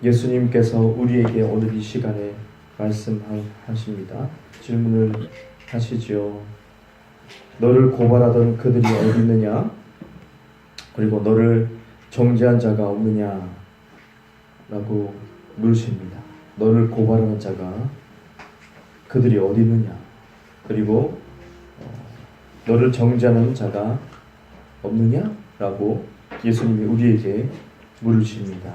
예수님께서 우리에게 오늘 이 시간에 말씀하십니다. 질문을 하시죠. 너를 고발하던 그들이 어디 있느냐? 그리고 너를 정죄한 자가 없느냐? 라고 물으십니다. 너를 고발하는 자가 그들이 어디 있느냐? 그리고 너를 정죄하는 자가 없느냐? 라고 예수님이 우리에게 물으십니다.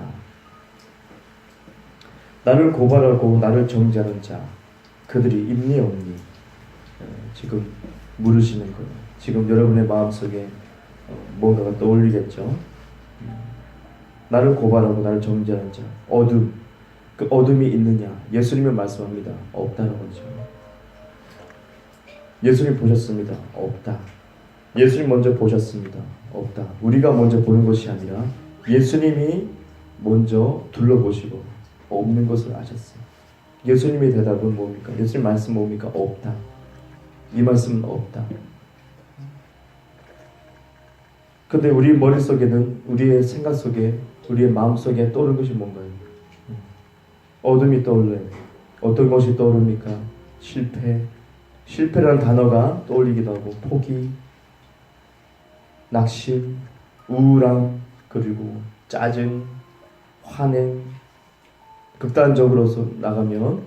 나를 고발하고 나를 정죄하는 자, 그들이 있니 없니? 지금 물으시는 거예요. 지금 여러분의 마음속에 뭔가가 떠올리겠죠. 나를 고발하고 나를 정죄하는 자, 어둠, 그 어둠이 있느냐? 예수님은 말씀합니다. 없다라고 하죠. 예수님 보셨습니다. 없다. 예수님 먼저 보셨습니다. 없다. 우리가 먼저 보는 것이 아니라 예수님이 먼저 둘러보시고 없는 것을 아셨어요. 예수님의 대답은 뭡니까? 예수님 말씀 뭡니까? 없다. 이 말씀은 없다. 근데 우리 머릿속에는, 우리의 생각 속에, 우리의 마음 속에 떠오르는 것이 뭔가요? 어둠이 떠올라요. 어떤 것이 떠오릅니까? 실패. 실패라는 단어가 떠올리기도 하고, 포기, 낙심, 우울함, 그리고 짜증, 환행, 극단적으로서 나가면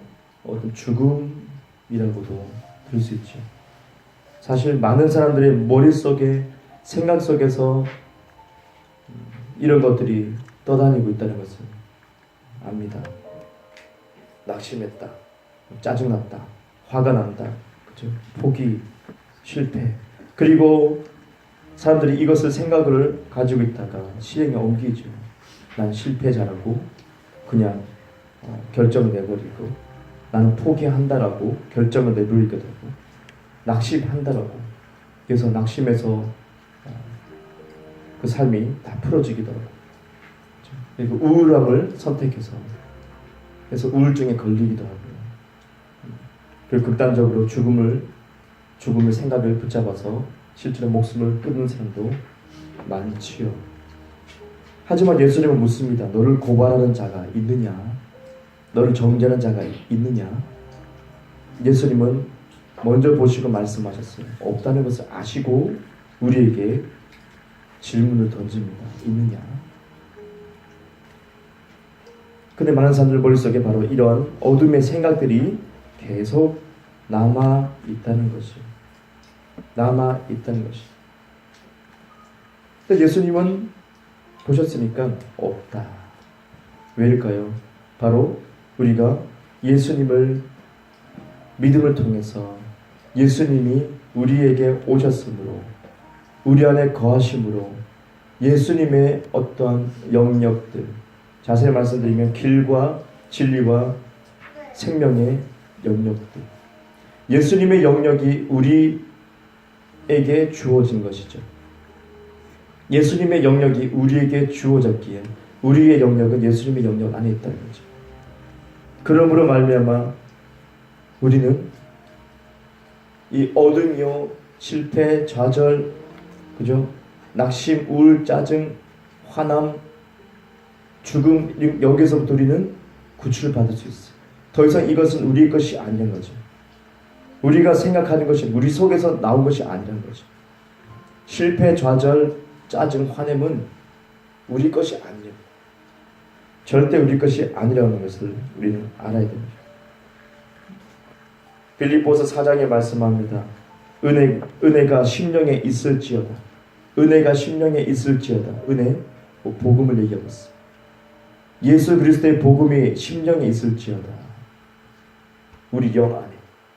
어떤 죽음이라고도 들을 수 있죠. 사실 많은 사람들의 머릿속에, 생각 속에서 이런 것들이 떠다니고 있다는 것을 압니다. 낙심했다, 짜증났다, 화가 난다, 그렇죠? 포기, 실패. 그리고 사람들이 이것을 생각을 가지고 있다가 실행에 옮기죠. 난 실패자라고 그냥 결정을 내버리고, 나는 포기한다라고 결정을 내버리게 되고, 낙심한다라고, 그래서 낙심해서 그 삶이 다 풀어지기도 하고, 그리고 우울함을 선택해서, 그래서 우울증에 걸리기도 하고, 그리고 극단적으로 죽음을 생각을 붙잡아서 실제로 목숨을 끊는 사람도 많지요. 하지만 예수님은 묻습니다. 너를 고발하는 자가 있느냐? 너를 정죄하는 자가 있느냐? 예수님은 먼저 보시고 말씀하셨어요. 없다는 것을 아시고 우리에게 질문을 던집니다. 있느냐? 근데 많은 사람들 머릿속에 바로 이런 어둠의 생각들이 계속 남아있다는 것이죠. 남아있다는 것이죠. 근데 예수님은 보셨으니까 없다. 왜일까요? 바로 우리가 예수님을 믿음을 통해서 예수님이 우리에게 오셨으므로, 우리 안에 거하심으로 예수님의 어떠한 영역들, 자세히 말씀드리면 길과 진리와 생명의 영역들, 예수님의 영역이 우리에게 주어진 것이죠. 예수님의 영역이 우리에게 주어졌기에 우리의 영역은 예수님의 영역 안에 있다는 거죠. 그러므로 말미암아 우리는 이 어둠이요, 실패, 좌절, 그죠? 낙심, 우울, 짜증, 화남, 죽음, 여기서부터 우리는 구출받을 수 있어요. 더 이상 이것은 우리의 것이 아니라는 거죠. 우리가 생각하는 것이 우리 속에서 나온 것이 아니라는 거죠. 실패, 좌절, 짜증, 화냄은 우리 것이 아니에요. 절대 우리 것이 아니라는 것을 우리는 알아야 됩니다. 빌립보서 4장에 말씀합니다. 은혜가 심령에 있을지어다. 은혜가 심령에 있을지어다. 은혜, 복음을 얘기하고 있어요. 예수 그리스도의 복음이 심령에 있을지어다. 우리 영 안에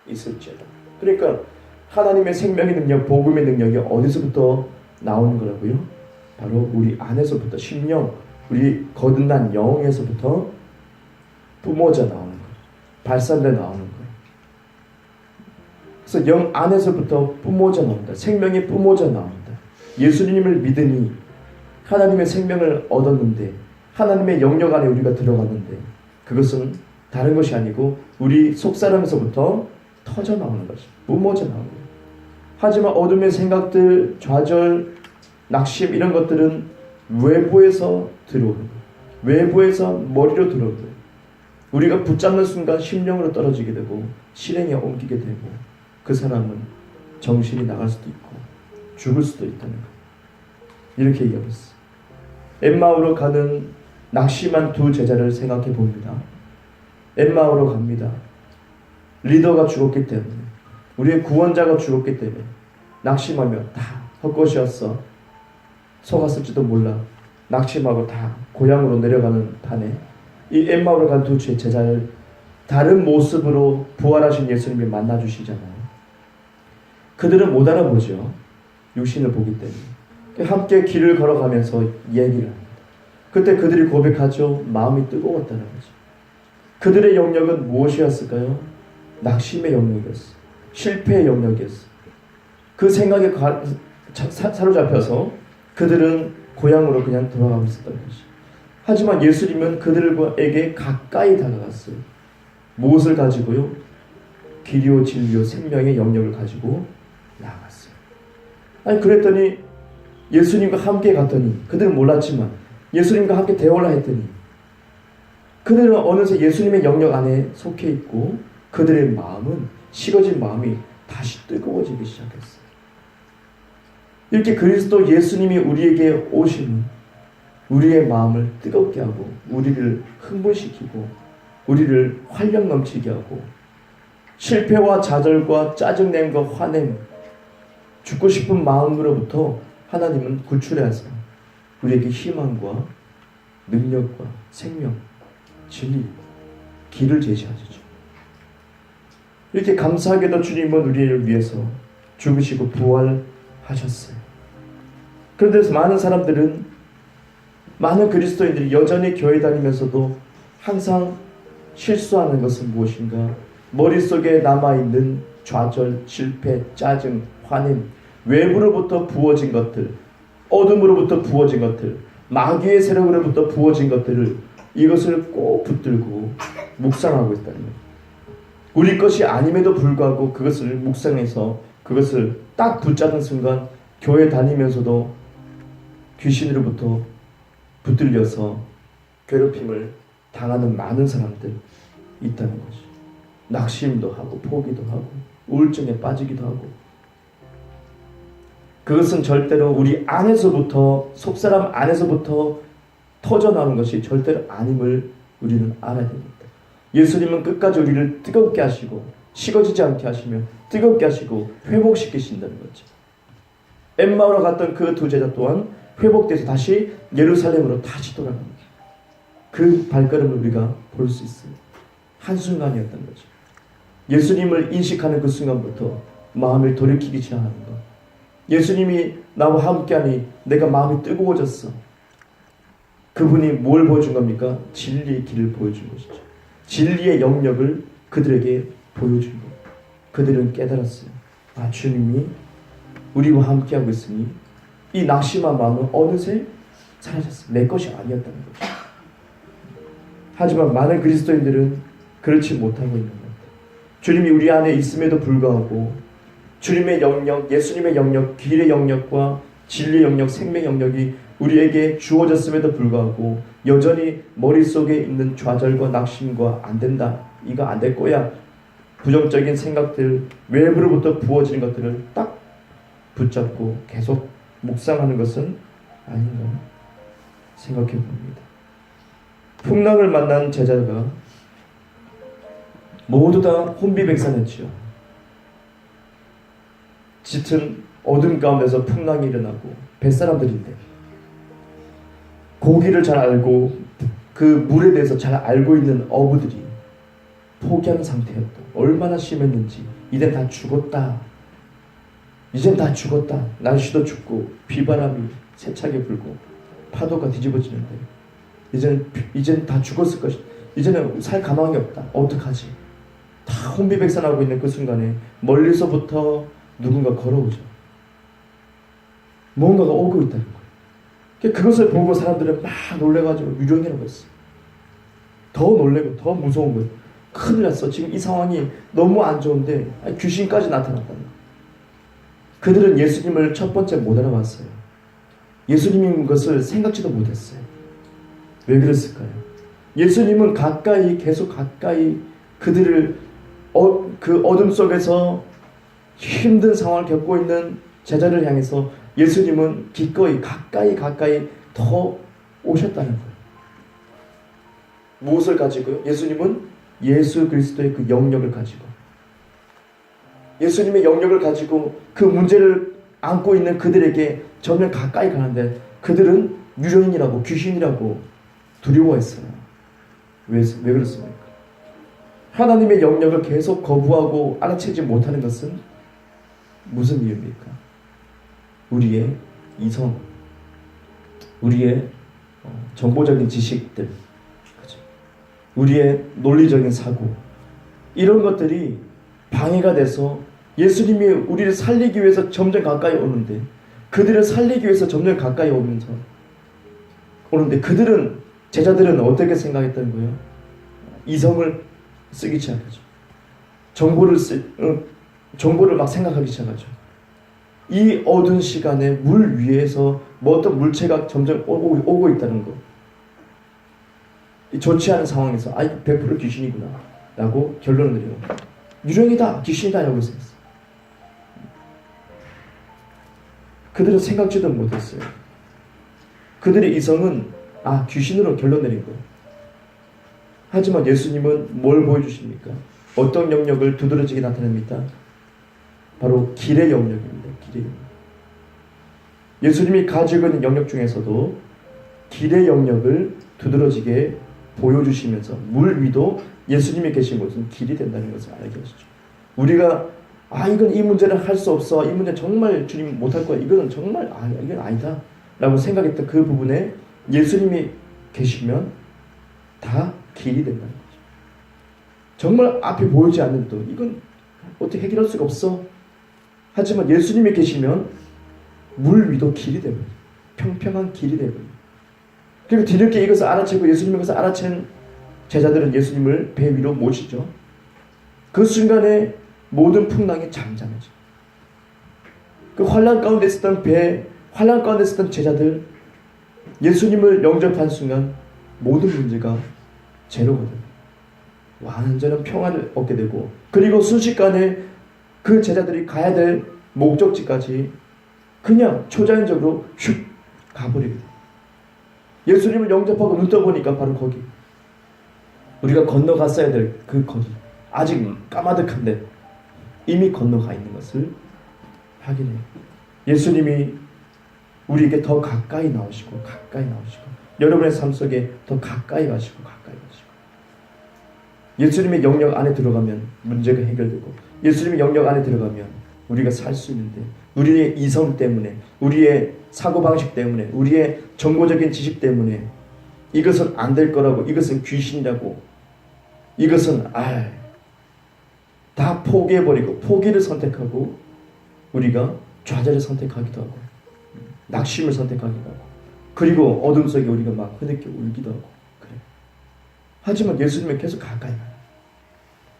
있을지어다. 그러니까 하나님의 생명의 능력, 복음의 능력이 어디서부터 나오는 거라고요? 바로 우리 안에서부터, 심령, 우리 거듭난 영에서부터 뿜어져 나오는 거예요. 발산돼 나오는 거예요. 그래서 영 안에서부터 뿜어져 나온다. 생명이 뿜어져 나온다. 예수님을 믿으니 하나님의 생명을 얻었는데, 하나님의 영역 안에 우리가 들어갔는데, 그것은 다른 것이 아니고 우리 속사람에서부터 터져 나오는 것이, 뿜어져 나오는 거예요. 하지만 어둠의 생각들, 좌절, 낙심, 이런 것들은 외부에서 들어오는 거예요. 외부에서 머리로 들어오고 우리가 붙잡는 순간 심령으로 떨어지게 되고 실행에 옮기게 되고 그 사람은 정신이 나갈 수도 있고 죽을 수도 있다는 것. 이렇게 얘기하고 있어요. 엠마오로 가는 낙심한 두 제자를 생각해 봅니다. 엠마오로 갑니다. 리더가 죽었기 때문에, 우리의 구원자가 죽었기 때문에 낙심하며 다 헛것이었어 속았을지도 몰라 낙심하고 다 고향으로 내려가는 판에 이 엠마오로 간 두 제자를 다른 모습으로 부활하신 예수님이 만나주시잖아요. 그들은 못 알아보죠. 육신을 보기 때문에. 함께 길을 걸어가면서 얘기를 합니다. 그때 그들이 고백하죠. 마음이 뜨거웠다는 거죠. 그들의 영역은 무엇이었을까요? 낙심의 영역이었어요. 실패의 영역이었어요. 그 생각에 사로잡혀서 그들은 고향으로 그냥 돌아가고 있었던 것이죠. 하지만 예수님은 그들에게 가까이 다가갔어요. 무엇을 가지고요? 길이요 진리요 생명의 영역을 가지고 나아갔어요. 아니 그랬더니 예수님과 함께 갔더니 그들은 몰랐지만 예수님과 함께 대화를 했더니 그들은 어느새 예수님의 영역 안에 속해 있고 그들의 마음은 식어진 마음이 다시 뜨거워지기 시작했어요. 이렇게 그리스도 예수님이 우리에게 오시면 우리의 마음을 뜨겁게 하고 우리를 흥분시키고 우리를 활력 넘치게 하고 실패와 좌절과 짜증냄과 화냄 죽고 싶은 마음으로부터 하나님은 구출해서 우리에게 희망과 능력과 생명, 진리, 길을 제시하시죠. 이렇게 감사하게도 주님은 우리를 위해서 죽으시고 부활하셨어요. 그런데 많은 사람들은, 많은 그리스도인들이 여전히 교회 다니면서도 항상 실수하는 것은 무엇인가? 머릿속에 남아있는 좌절, 실패, 짜증, 화냄, 외부로부터 부어진 것들, 어둠으로부터 부어진 것들, 마귀의 세력으로부터 부어진 것들을 이것을 꼭 붙들고 묵상하고 있다는 거예요. 우리 것이 아님에도 불구하고 그것을 묵상해서 그것을 딱 붙잡는 순간 교회 다니면서도 귀신으로부터 붙들려서 괴롭힘을 당하는 많은 사람들 있다는 거죠. 낙심도 하고 포기도 하고 우울증에 빠지기도 하고, 그것은 절대로 우리 안에서부터, 속사람 안에서부터 터져나오는 것이 절대로 아님을 우리는 알아야 됩니다. 예수님은 끝까지 우리를 뜨겁게 하시고 식어지지 않게 하시며 뜨겁게 하시고 회복시키신다는 거죠. 엠마오로 갔던 그 두 제자 또한 회복돼서 다시 예루살렘으로 다시 돌아갑니다. 그 발걸음을 우리가 볼 수 있어요. 한순간이었던 거죠. 예수님을 인식하는 그 순간부터 마음을 돌이키기 시작하는 것. 예수님이 나와 함께하니 내가 마음이 뜨거워졌어. 그분이 뭘 보여준 겁니까? 진리의 길을 보여준 것이죠. 진리의 영역을 그들에게 보여준 것. 그들은 깨달았어요. 아, 주님이 우리와 함께하고 있으니 이 낙심한 마음은 어느새 사라졌어요. 내 것이 아니었다는 거죠. 하지만 많은 그리스도인들은 그렇지 못하고 있는 것 같아요. 주님이 우리 안에 있음에도 불구하고 주님의 영역, 예수님의 영역, 길의 영역과 진리의 영역, 생명의 영역이 우리에게 주어졌음에도 불구하고 여전히 머릿속에 있는 좌절과 낙심과 안 된다, 이거 안 될 거야, 부정적인 생각들, 외부로부터 부어지는 것들을 딱 붙잡고 계속 묵상하는 것은 아닌가 생각해 봅니다. 풍랑을 만난 제자가 모두 다 혼비백산했지요. 짙은 어둠 가운데서 풍랑이 일어나고 뱃사람들인데 고기를 잘 알고 그 물에 대해서 잘 알고 있는 어부들이 포기한 상태였다. 얼마나 심했는지. 이젠 다 죽었다. 이젠 다 죽었다. 날씨도 춥고 비바람이 세차게 불고 파도가 뒤집어지는데 이젠 다 죽었을 것이다. 이제는 살 가망이 없다. 어떡하지? 다 혼비백산하고 있는 그 순간에 멀리서부터 누군가 걸어오죠. 뭔가가 오고 있다는 거예요. 그것을 보고 사람들은 막 놀래가지고 유령이라고 했어요. 더 놀래고 더 무서운 거예요. 큰일 났어. 지금 이 상황이 너무 안 좋은데 귀신까지 나타났다는 거예요. 그들은 예수님을 첫 번째 못 알아봤어요. 예수님인 것을 생각지도 못했어요. 왜 그랬을까요? 예수님은 가까이, 계속 가까이 그들을 그 어둠 속에서 힘든 상황을 겪고 있는 제자를 향해서 예수님은 기꺼이 가까이 더 오셨다는 거예요. 무엇을 가지고요? 예수님은 예수 그리스도의 그 영역을 가지고, 예수님의 영역을 가지고 그 문제를 안고 있는 그들에게 점점 가까이 가는데 그들은 유령이라고, 귀신이라고 두려워했어요. 왜 그렇습니까? 하나님의 영역을 계속 거부하고 알아채지 못하는 것은 무슨 이유입니까? 우리의 이성, 우리의 정보적인 지식들, 우리의 논리적인 사고, 이런 것들이 방해가 돼서 예수님이 우리를 살리기 위해서 점점 가까이 오는데, 그들을 살리기 위해서 점점 가까이 오는데 제자들은 어떻게 생각했다는 거예요? 이성을 쓰기 시작하죠. 정보를 막 생각하기 시작하죠. 이 어두운 시간에 물 위에서 어떤 물체가 점점 오고 있다는 거, 좋지 않은 상황에서 100% 귀신이구나 라고 결론을 내려요. 유령이다, 귀신이다 라고 생각했어요. 그들은 생각지도 못했어요. 그들의 이성은 귀신으로 결론 내린 거예요. 하지만 예수님은 뭘 보여주십니까? 어떤 영역을 두드러지게 나타냅니까? 바로 길의 영역입니다. 길의 영역. 예수님이 가지고 있는 영역 중에서도 길의 영역을 두드러지게 보여주시면서 물 위도 예수님이 계신 곳은 길이 된다는 것을 알게 하시죠. 우리가 이 문제는 할 수 없어, 이 문제는 정말 주님 못할 거야, 이거는 정말 이건 아니다 라고 생각했던 그 부분에 예수님이 계시면 다 길이 된다는 거죠. 정말 앞에 보이지 않는 이건 어떻게 해결할 수가 없어. 하지만 예수님이 계시면 물 위도 길이 되버려요. 평평한 길이 되버려요. 그리고 뒤늦게 이것을 알아채고 예수님이 그것을 알아챈 제자들은 예수님을 배 위로 모시죠. 그 순간에 모든 풍랑이 잠잠해져요. 그 환난 가운데 있었던 환난 가운데 있었던 제자들, 예수님을 영접한 순간 모든 문제가 제로가 돼요. 완전한 평화를 얻게 되고, 그리고 순식간에 그 제자들이 가야 될 목적지까지 그냥 초자연적으로 슉 가버리게 돼요. 예수님을 영접하고 눈 떠보니까 바로 거기, 우리가 건너갔어야 될 그 거기, 아직 까마득한데 이미 건너가 있는 것을 확인해요. 예수님이 우리에게 더 가까이 나오시고 여러분의 삶 속에 더 가까이 가시고 예수님의 영역 안에 들어가면 문제가 해결되고, 예수님의 영역 안에 들어가면 우리가 살 수 있는데, 우리의 이성 때문에, 우리의 사고방식 때문에, 우리의 정보적인 지식 때문에 이것은 안 될 거라고, 이것은 귀신이라고, 이것은 다 포기해버리고 포기를 선택하고 우리가 좌절을 선택하기도 하고 낙심을 선택하기도 하고, 그리고 어둠 속에 우리가 막 흐느껴 울기도 하고 그래요. 하지만 예수님은 계속 가까이 가요.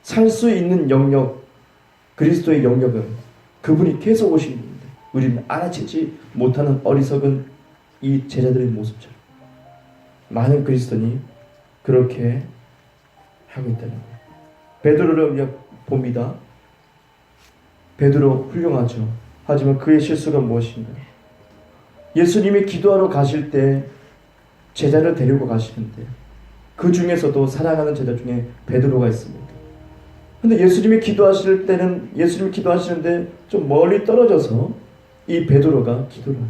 살 수 있는 영역, 그리스도의 영역은 그분이 계속 오신 분인데 우리는 알아채지 못하는 어리석은 이 제자들의 모습처럼 많은 그리스도인이 그렇게 하고 있다는 거예요. 베드로를 우리가 봅니다. 베드로 훌륭하죠. 하지만 그의 실수가 무엇인가? 예수님이 기도하러 가실 때 제자를 데리고 가시는데 그 중에서도 사랑하는 제자 중에 베드로가 있습니다. 근데 예수님이 기도하시는데 좀 멀리 떨어져서 이 베드로가 기도를 해요.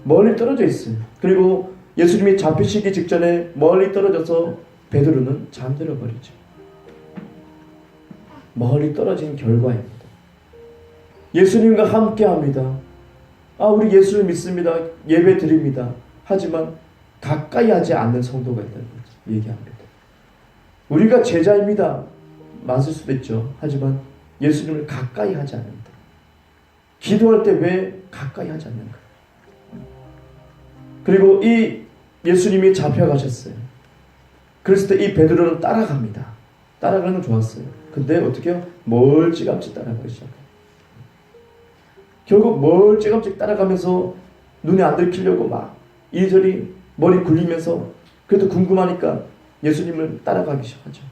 멀리 떨어져 있어요. 그리고 예수님이 잡히시기 직전에 멀리 떨어져서 베드로는 잠들어 버리죠. 멀리 떨어진 결과입니다. 예수님과 함께 합니다. 우리 예수를 믿습니다. 예배 드립니다. 하지만 가까이 하지 않는 성도가 있다는 거죠. 얘기합니다. 우리가 제자입니다. 맞을 수도 있죠. 하지만 예수님을 가까이 하지 않는다. 기도할 때 왜 가까이 하지 않는가? 그리고 이 예수님이 잡혀가셨어요. 그랬을 때 이 베드로는 따라갑니다. 따라가는 건 좋았어요. 근데 어떻게 해요? 멀찌감치 따라가기 시작해요. 결국 멀찌감치 따라가면서 눈에 안 들키려고 막 이리저리 머리 굴리면서 그래도 궁금하니까 예수님을 따라가기 시작하죠.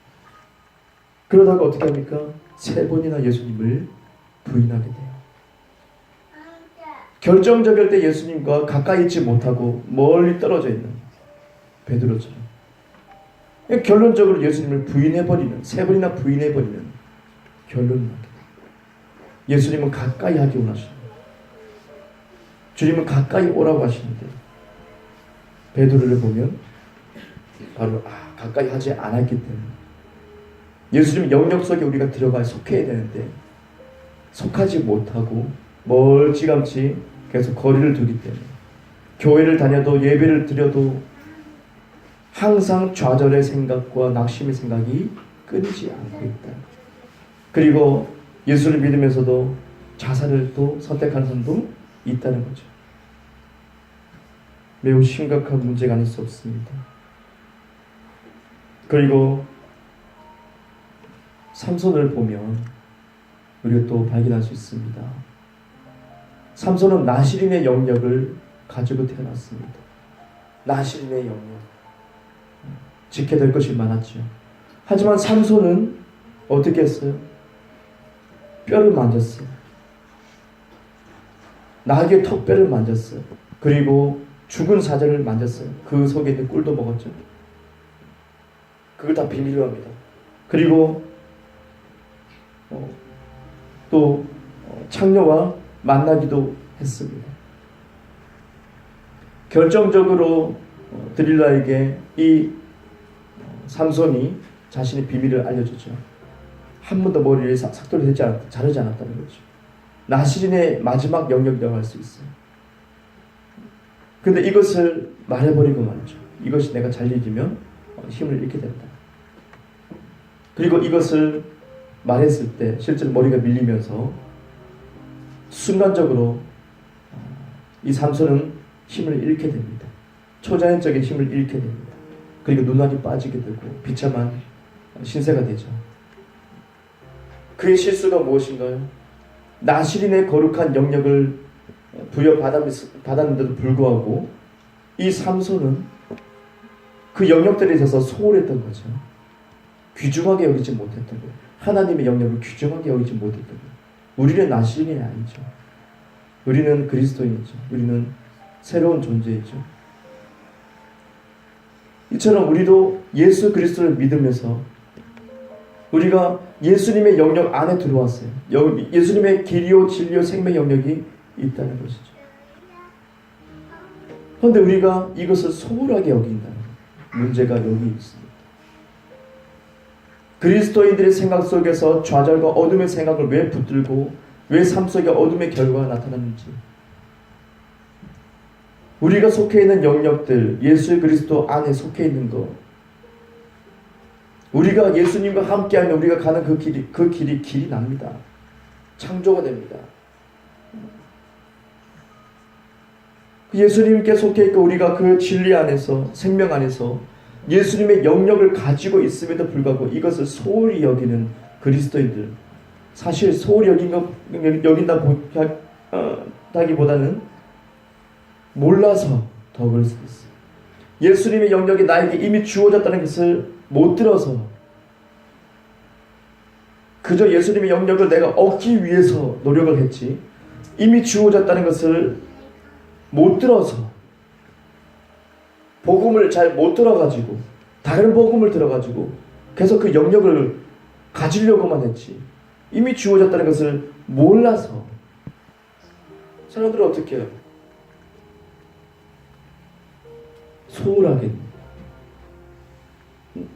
그러다가 어떻게 합니까? 3번이나 예수님을 부인하게 돼요. 결정적일 때 예수님과 가까이 있지 못하고 멀리 떨어져 있는 베드로처럼 결론적으로 예수님을 부인해버리는, 3번이나 부인해버리는 결론을 하게 돼요. 예수님은 가까이 하기 원하십니다. 주님은 가까이 오라고 하시는데 베드로를 보면 바로 가까이 하지 않았기 때문에 예수님 영역 속에 우리가 들어가 속해야 되는데 속하지 못하고 멀찌감치 계속 거리를 두기 때문에 교회를 다녀도 예배를 드려도 항상 좌절의 생각과 낙심의 생각이 끊이지 않고 있다. 그리고 예수를 믿으면서도 자살을 또 선택하는 사람도 있다는 거죠. 매우 심각한 문제가 아닐 수 없습니다. 그리고 삼손을 보면 우리가 또 발견할 수 있습니다. 삼손은 나실인의 영역을 가지고 태어났습니다. 나실인의 영역. 지켜야 될 것이 많았죠. 하지만 삼손은 어떻게 했어요? 뼈를 만졌어요. 나귀의 턱뼈를 만졌어요. 그리고 죽은 사자를 만졌어요. 그 속에 있는 꿀도 먹었죠. 그걸 다 비밀로 합니다. 그리고 또 창녀와 만나기도 했습니다. 결정적으로 드릴라에게 이 삼손이 자신의 비밀을 알려주죠. 한 번도 머리를 삭도를 자르지 않았다는 거죠. 나실인의 마지막 영역이라고 할 수 있어요. 근데 이것을 말해버리고 말이죠. 이것이 내가 잘 잊으면 힘을 잃게 된다. 그리고 이것을 말했을 때 실제로 머리가 밀리면서 순간적으로 이 삼손은 힘을 잃게 됩니다. 초자연적인 힘을 잃게 됩니다. 그리고 눈알이 빠지게 되고 비참한 신세가 되죠. 그의 실수가 무엇인가요? 나실인의 거룩한 영역을 부여받았는데도 불구하고 이 삼손은 그 영역들에 있어서 소홀했던 거죠. 귀중하게 여기지 못했던 거예요. 하나님의 영역을 귀중하게 여기지 못했던 거예요. 우리는 나실인이 아니죠. 우리는 그리스도인이죠. 우리는 새로운 존재이죠. 이처럼 우리도 예수 그리스도를 믿으면서 우리가 예수님의 영역 안에 들어왔어요. 예수님의 길이요 진리요 생명 영역이 있다는 것이죠. 그런데 우리가 이것을 소홀하게 여긴다는 문제가 여기 있습니다. 그리스도인들의 생각 속에서 좌절과 어둠의 생각을 왜 붙들고 왜 삶 속에 어둠의 결과가 나타났는지, 우리가 속해 있는 영역들, 예수 그리스도 안에 속해 있는 것, 우리가 예수님과 함께하면 우리가 가는 그 길이 납니다. 창조가 됩니다. 예수님께 속해 있고 우리가 그 진리 안에서, 생명 안에서 예수님의 영역을 가지고 있음에도 불구하고 이것을 소홀히 여기는 그리스도인들, 사실 소홀히 여긴다기보다는 몰라서 더 그럴 수도 있어요. 예수님의 영역이 나에게 이미 주어졌다는 것을 못 들어서, 그저 예수님의 영역을 내가 얻기 위해서 노력을 했지 이미 주어졌다는 것을 못 들어서, 복음을 잘 못 들어가지고 다른 복음을 들어가지고 계속 그 영역을 가지려고만 했지 이미 주어졌다는 것을 몰라서 사람들은 어떻게 해요? 소홀하게,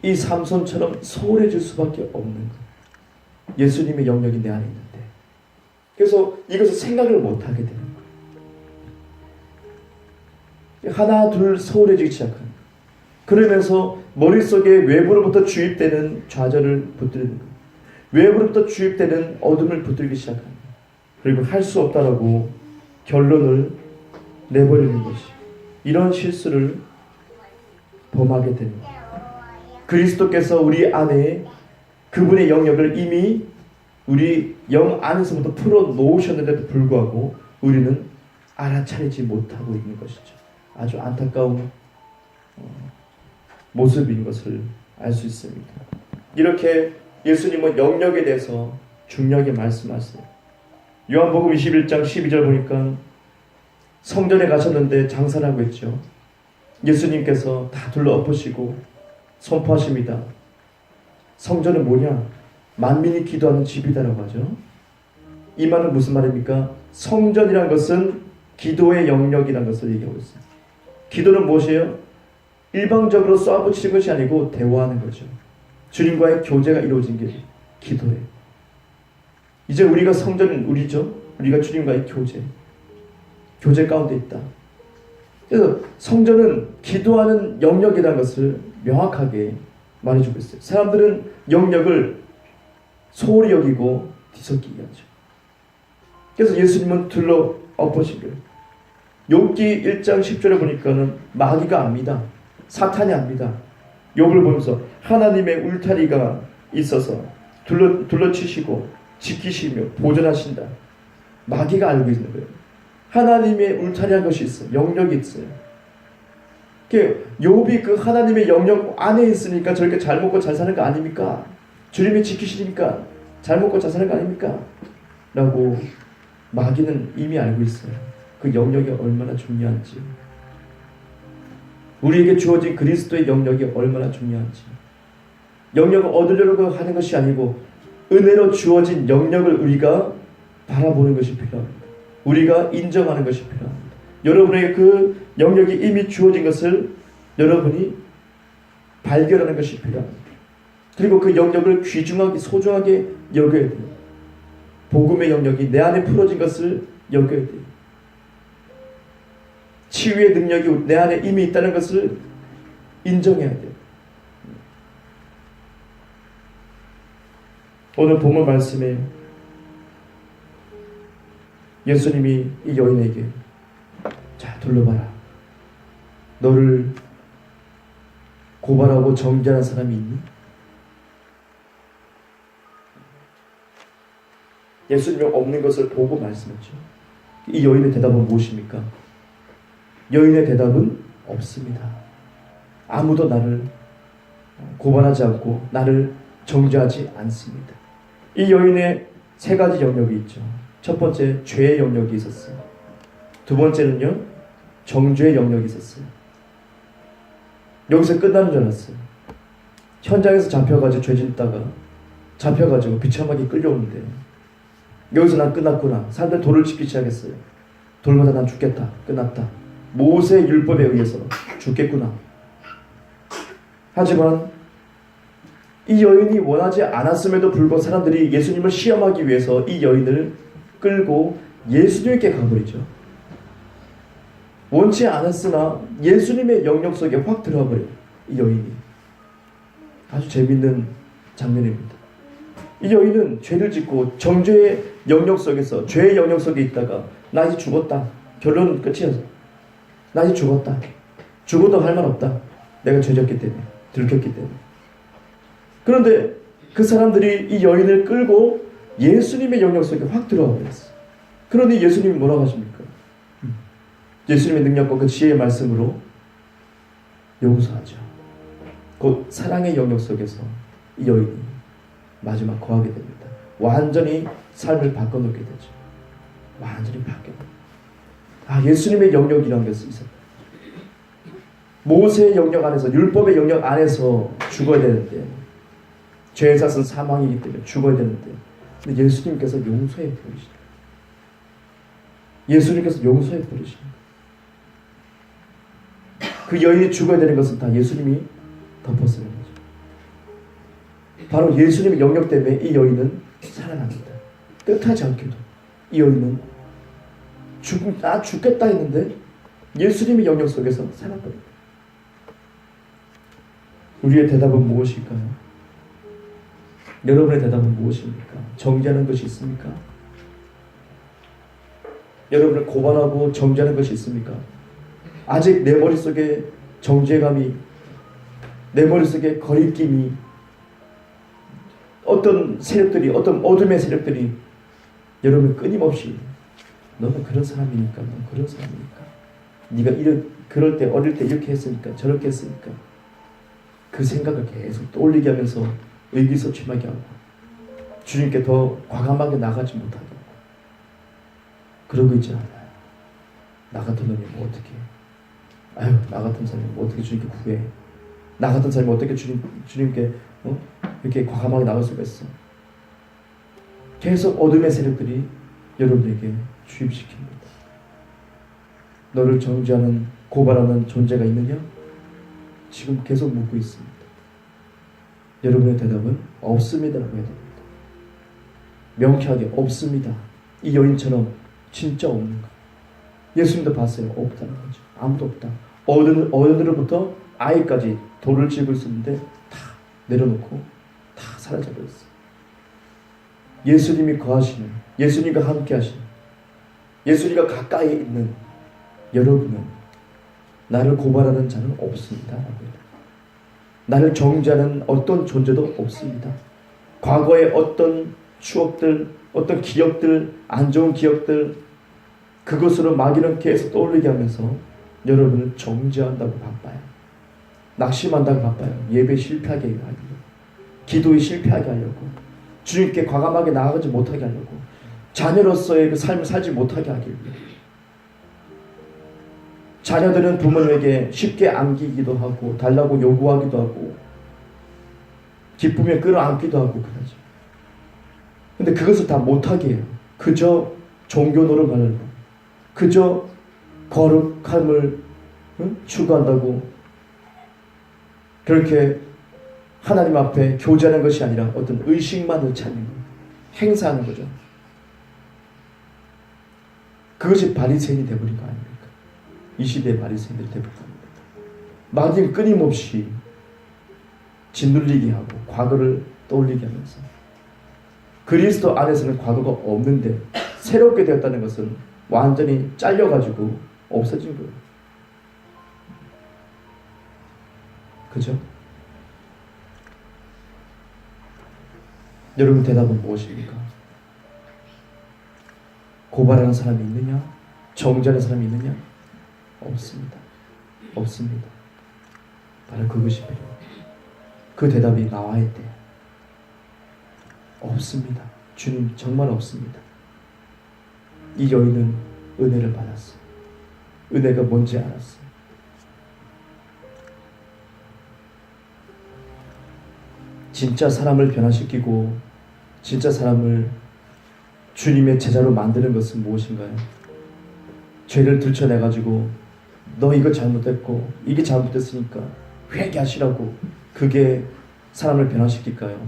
이 삼손처럼 소홀해질 수밖에 없는 것. 예수님의 영역이 내 안에 있는데, 그래서 이것을 생각을 못하게 되는 거예요. 하나 둘 소홀해지기 시작하는 거예요. 그러면서 머릿속에 외부로부터 주입되는 좌절을 붙들는 거예요. 외부로부터 주입되는 어둠을 붙들기 시작하는 거예요. 그리고 할 수 없다라고 결론을 내버리는 것이, 이런 실수를 범하게 되는 거예요. 그리스도께서 우리 안에 그분의 영역을 이미 우리 영 안에서부터 풀어놓으셨는데도 불구하고 우리는 알아차리지 못하고 있는 것이죠. 아주 안타까운 모습인 것을 알 수 있습니다. 이렇게 예수님은 영역에 대해서 중요하게 말씀하세요. 요한복음 21장 12절 보니까 성전에 가셨는데 장사를 하고 있죠. 예수님께서 다 둘러 엎으시고 선포하십니다. 성전은 뭐냐? 만민이 기도하는 집이다라고 하죠. 이 말은 무슨 말입니까? 성전이란 것은 기도의 영역이라는 것을 얘기하고 있어요. 기도는 무엇이에요? 일방적으로 쏘아붙이는 것이 아니고 대화하는 거죠. 주님과의 교제가 이루어진 게 기도예요. 이제 우리가 성전은 우리죠. 우리가 주님과의 교제 가운데 있다. 그래서 성전은 기도하는 영역이라는 것을 명확하게 말해주고 있어요. 사람들은 영역을 소홀히 여기고 뒤섞이게 하죠. 그래서 예수님은 둘러 엎으신 거예요. 욥기 1장 10절에 보니까는 마귀가 압니다. 사탄이 압니다. 욥을 보면서 하나님의 울타리가 있어서 둘러치시고 지키시며 보존하신다. 마귀가 알고 있는 거예요. 하나님의 울타리한 것이 있어요. 영역이 있어요. 욥이 그 하나님의 영역 안에 있으니까 저렇게 잘 먹고 잘 사는 거 아닙니까? 주님이 지키시니까 잘 먹고 잘 사는 거 아닙니까? 라고 마귀는 이미 알고 있어요. 그 영역이 얼마나 중요한지, 우리에게 주어진 그리스도의 영역이 얼마나 중요한지. 영역을 얻으려고 하는 것이 아니고 은혜로 주어진 영역을 우리가 바라보는 것이 필요합니다. 우리가 인정하는 것이 필요합니다. 여러분에게 그 영역이 이미 주어진 것을 여러분이 발견하는 것이 필요합니다. 그리고 그 영역을 귀중하게 소중하게 여겨야 돼요. 복음의 영역이 내 안에 풀어진 것을 여겨야 돼요. 치유의 능력이 내 안에 이미 있다는 것을 인정해야 돼요. 오늘 본문 말씀에 예수님이 이 여인에게 자, 둘러봐라. 너를 고발하고 정죄하는 사람이 있니? 예수님이 없는 것을 보고 말씀했죠. 이 여인의 대답은 무엇입니까? 여인의 대답은 없습니다. 아무도 나를 고발하지 않고 나를 정죄하지 않습니다. 이 여인의 세 가지 영역이 있죠. 첫 번째, 죄의 영역이 있었어요. 두 번째는요, 정죄의 영역이 있었어요. 여기서 끝나는 줄 알았어요. 현장에서 잡혀가지고 죄 짓다가 잡혀가지고 비참하게 끌려오는데 여기서 난 끝났구나. 사람들 돌을 짓기 시작했어요. 돌마다 난 죽겠다. 끝났다. 모세의 율법에 의해서 죽겠구나. 하지만 이 여인이 원하지 않았음에도 불구하고 사람들이 예수님을 시험하기 위해서 이 여인을 끌고 예수님께 가버리죠. 원치 않았으나 예수님의 영역 속에 확 들어와 버려요. 이 여인이. 아주 재밌는 장면입니다. 이 여인은 죄를 짓고 정죄의 영역 속에서, 죄의 영역 속에 있다가 나 이제 죽었다. 결론은 끝이었어. 나 이제 죽었다. 죽어도 할 말 없다. 내가 죄졌기 때문에, 들켰기 때문에. 그런데 그 사람들이 이 여인을 끌고 예수님의 영역 속에 확 들어와 버렸어. 그러니 예수님이 뭐라고 하십니까? 예수님의 능력과 그 지혜의 말씀으로 용서하죠. 곧 사랑의 영역 속에서 이 여인이 마지막 거하게 됩니다. 완전히 삶을 바꿔놓게 되죠. 완전히 바뀌어요. 예수님의 영역이라는 것이 있었다. 모세의 영역 안에서, 율법의 영역 안에서 죽어야 되는데, 죄의 삭은 사망이기 때문에 죽어야 되는데, 근데 예수님께서 용서해 버리시다. 예수님께서 용서해 버리시는 거예요. 그 여인이 죽어야 되는 것은 다 예수님이 덮어쓰는 거죠. 바로 예수님의 영역 때문에 이 여인은 살아납니다. 뜻하지 않게도 이 여인은 죽겠다 했는데 예수님의 영역 속에서 살아버립니다. 우리의 대답은 무엇일까요? 여러분의 대답은 무엇입니까? 정죄하는 것이 있습니까? 여러분을 고발하고 정죄하는 것이 있습니까? 아직 내 머릿속에 정죄감이, 내 머릿속에 거리낌이, 어떤 세력들이, 어떤 어둠의 세력들이 여러분 끊임없이 너는 그런 사람이니까, 넌 그런 사람이니까, 네가 그럴 때, 어릴 때 이렇게 했으니까, 저렇게 했으니까, 그 생각을 계속 떠올리게 하면서 의기소침하게 하고 주님께 더 과감하게 나가지 못하게 하고 그러고 있지 않아요. 나 같은 놈이 뭐 어떻게 아유 나 같은 사람이 뭐 어떻게 주님께 구해 나 같은 사람이 어떻게 주님께 이렇게 과감하게 나갈 수가 있어. 계속 어둠의 세력들이 여러분에게 주입시킵니다. 너를 정죄하는 고발하는 존재가 있느냐? 지금 계속 묻고 있습니다. 여러분의 대답은 없습니다라고 해야 됩니다. 명쾌하게 없습니다. 이 여인처럼 진짜 없는 거. 예수님도 봤어요. 없다는 거죠. 아무도 없다. 어른으로부터 아이까지 돌을 쥐고 있었는데 다 내려놓고 다 사라져버렸어요. 예수님이 거하시는, 예수님과 함께 하시는, 예수님과 가까이 있는 여러분은 나를 고발하는 자는 없습니다. 나를 정죄하는 어떤 존재도 없습니다. 과거의 어떤 추억들, 어떤 기억들, 안 좋은 기억들, 그것으로 마귀는 계속 떠올리게 하면서 여러분을 정죄한다고 바빠요. 낙심한다고 바빠요. 예배 실패하게 하려고, 기도에 실패하게 하려고, 주님께 과감하게 나아가지 못하게 하려고, 자녀로서의 그 삶을 살지 못하게 하기 위해. 자녀들은 부모님에게 쉽게 안기기도 하고 달라고 요구하기도 하고 기쁨에 끌어안기도 하고 그러죠. 근데 그것을 다 못하게 해요. 그저 종교 노릇만 하고 그저 거룩함을 추구한다고 그렇게 하나님 앞에 교제하는 것이 아니라 어떤 의식만을 찾는 거예요. 행사하는 거죠. 그것이 바리새인이 되어버린 거 아닙니까? 이 시대의 바리새인들이 되어버립니다. 마귀는 끊임없이 짓눌리게 하고 과거를 떠올리게 하면서 그리스도 안에서는 과거가 없는데 새롭게 되었다는 것은 완전히 잘려가지고 없어진 거예요. 그죠? 여러분 대답은 무엇입니까? 고발하는 사람이 있느냐? 정죄하는 사람이 있느냐? 없습니다. 없습니다. 바로 그것이 필요해요. 그 대답이 나와야 돼요. 없습니다. 주님 정말 없습니다. 이 여인은 은혜를 받았어요. 은혜가 뭔지 알았어요. 진짜 사람을 변화시키고 진짜 사람을 주님의 제자로 만드는 것은 무엇인가요? 죄를 들춰내가지고 너 이거 잘못했고 이게 잘못됐으니까 회개하시라고 그게 사람을 변화시킬까요?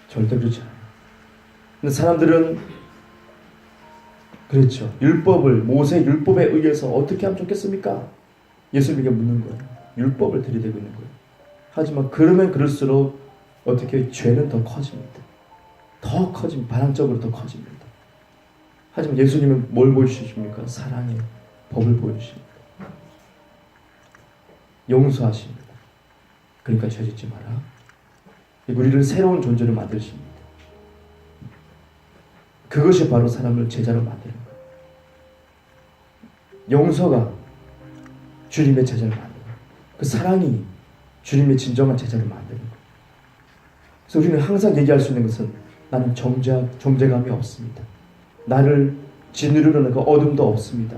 절대 그렇지 않아요. 근데 사람들은 그렇죠. 모세 율법에 의해서 어떻게 하면 좋겠습니까? 예수님에게 묻는 거예요. 율법을 들이대고 있는 거예요. 하지만 그러면 그럴수록 어떻게 죄는 더 커집니다. 더 커집니다. 반항적으로 더 커집니다. 하지만 예수님은 뭘 보여주십니까? 사랑의 법을 보여주십니다. 용서하십니다. 그러니까 죄 짓지 마라. 우리를 새로운 존재로 만드십니다. 그것이 바로 사람을 제자로 만드는 거예요. 용서가 주님의 제자를 만드는 거예요. 그 사랑이 주님의 진정한 제자를 만드는 거예요. 그래서 우리는 항상 얘기할 수 있는 것은 나는 정죄감이 없습니다. 나를 짓누르는 그 어둠도 없습니다.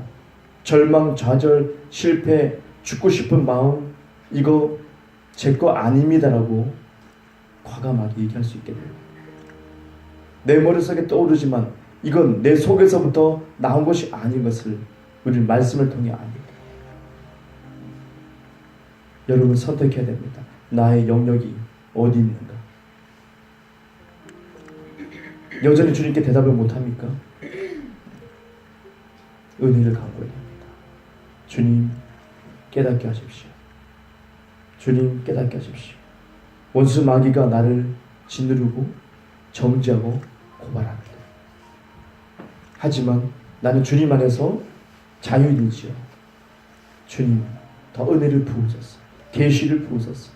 절망, 좌절, 실패, 죽고 싶은 마음 이거 제 거 아닙니다라고 과감하게 얘기할 수 있게 돼요. 내 머릿속에 떠오르지만 이건 내 속에서부터 나온 것이 아닌 것을 우리는 말씀을 통해 압니다. 여러분 선택해야 됩니다. 나의 영역이 어디 있는가? 여전히 주님께 대답을 못합니까? 은혜를 간구해야 합니다. 주님 깨닫게 하십시오. 주님 깨닫게 하십시오. 원수 마귀가 나를 짓누르고 정죄하고 고발합니다. 하지만 나는 주님 안에서 자유인이지요. 주님 더 은혜를 부으소서. 계시를 부으소서.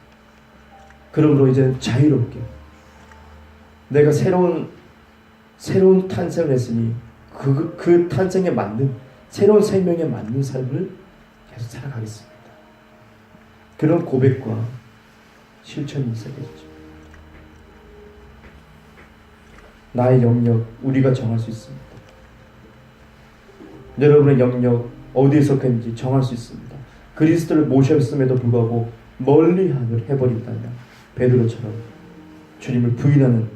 그러므로 이제 자유롭게 내가 새로운 탄생을 했으니 그 탄생에 맞는 새로운 생명에 맞는 삶을 계속 살아가겠습니다. 그런 고백과 실천이 있어야겠죠. 나의 영역 우리가 정할 수 있습니다. 여러분의 영역 어디에 속했는지 정할 수 있습니다. 그리스도를 모셨음에도 불구하고 멀리 해버린다면 베드로처럼 주님을 부인하는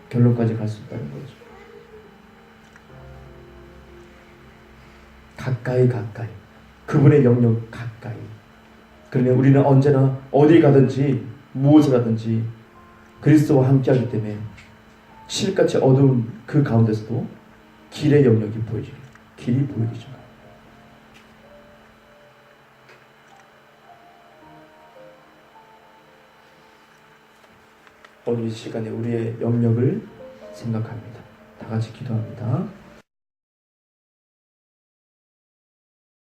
결론까지 갈 수 있다는 거죠. 가까이 그분의 영역 가까이. 그러면 우리는 언제나 어디 가든지 무엇을 하든지 그리스도와 함께하기 때문에 실같이 어두운 그 가운데서도 길의 영역이 보여지죠. 길이 보이죠. 오늘 이 시간에 우리의 영역을 생각합니다. 다 같이 기도합니다.